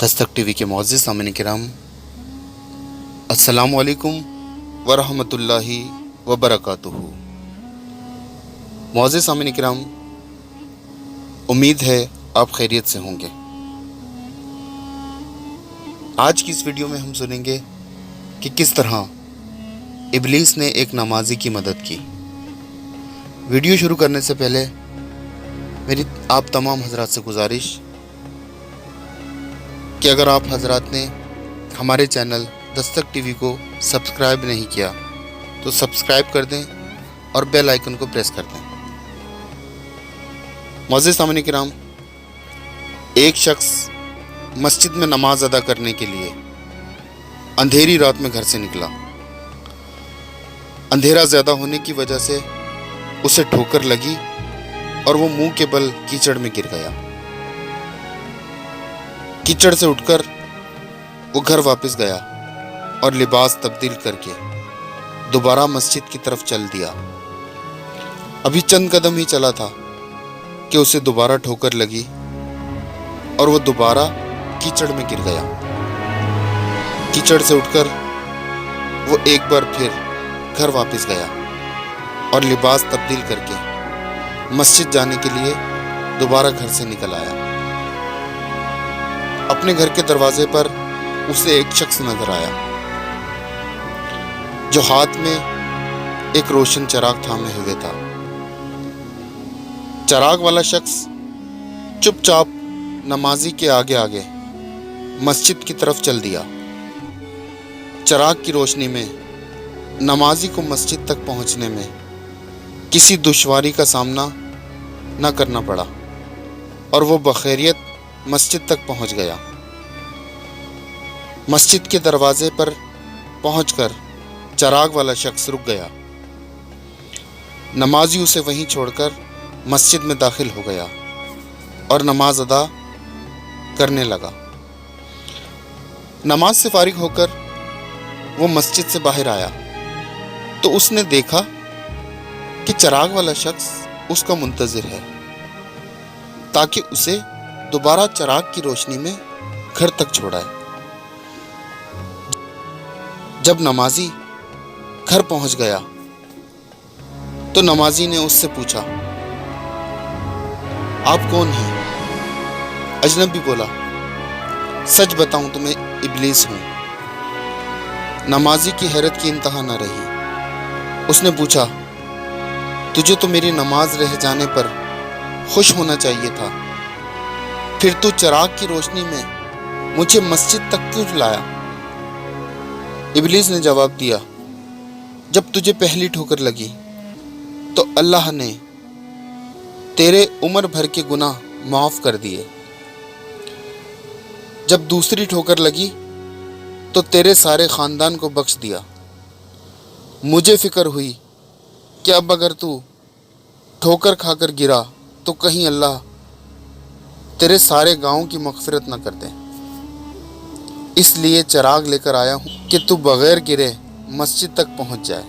Dastak TV के मुअज़्ज़िज़ सामिन किराम, अस्सलामु अलैकुम वरहमतुल्लाहि वबरकातुहू। मुअज़्ज़िज़ सामिन किराम, उम्मीद है आप खैरियत से होंगे। आज की इस वीडियो में हम सुनेंगे कि किस तरह इब्लीस ने एक नमाजी की मदद की। वीडियो शुरू करने से पहले मेरी आप तमाम हज़रात से गुजारिश कि अगर आप हज़रात ने हमारे चैनल दस्तक टीवी को सब्सक्राइब नहीं किया तो सब्सक्राइब कर दें और बेल आइकन को प्रेस कर दें। मुअज़्ज़िज़ सामिन किराम, एक शख्स मस्जिद में नमाज अदा करने के लिए अंधेरी रात में घर से निकला। अंधेरा ज़्यादा होने की वजह से उसे ठोकर लगी और वो मुंह के बल कीचड़ में गिर गया। कीचड़ से उठकर वो घर वापस गया और लिबास तब्दील करके दोबारा मस्जिद की तरफ चल दिया। अभी चंद कदम ही चला था कि उसे दोबारा ठोकर लगी और वो दोबारा कीचड़ में गिर गया। कीचड़ से उठकर वो एक बार फिर घर वापस गया और लिबास तब्दील करके मस्जिद जाने के लिए दोबारा घर से निकल आया। अपने घर के दरवाजे पर उसे एक शख्स नजर आया जो हाथ में एक रोशन चिराग थामे हुए था। चिराग वाला शख्स चुपचाप नमाजी के आगे आगे मस्जिद की तरफ चल दिया। चिराग की रोशनी में नमाजी को मस्जिद तक पहुंचने में किसी दुश्वारी का सामना न करना पड़ा और वो बखैरियत मस्जिद तक पहुंच गया। मस्जिद के दरवाजे पर पहुंचकर चिराग वाला शख्स रुक गया। नमाजी उसे वहीं छोड़कर मस्जिद में दाखिल हो गया और नमाज अदा करने लगा। नमाज से फारिग होकर वो मस्जिद से बाहर आया तो उसने देखा कि चिराग वाला शख्स उसका मुंतज़िर है ताकि उसे दोबारा चिराग की रोशनी में घर तक छोड़ाए। जब नमाजी घर पहुंच गया तो नमाजी ने उससे पूछा, आप कौन हैं? अजनबी बोला, सच बताऊं तो मैं इब्लीस हूं। नमाजी की हैरत की इंतहा न रही। उसने पूछा, तुझे तो मेरी नमाज रह जाने पर खुश होना चाहिए था, फिर तू चिराग की रोशनी में मुझे मस्जिद तक क्यों लाया? इब्लीस ने जवाब दिया, जब तुझे पहली ठोकर लगी तो अल्लाह ने तेरे उम्र भर के गुनाह माफ कर दिए। जब दूसरी ठोकर लगी तो तेरे सारे खानदान को बख्श दिया। मुझे फिक्र हुई कि अब अगर तू ठोकर खाकर गिरा तो कहीं अल्लाह तेरे सारे गांव की मग़फ़िरत न कर दे। इसलिए चिराग लेकर आया हूँ कि तू बग़ैर गिरे मस्जिद तक पहुँच जाए।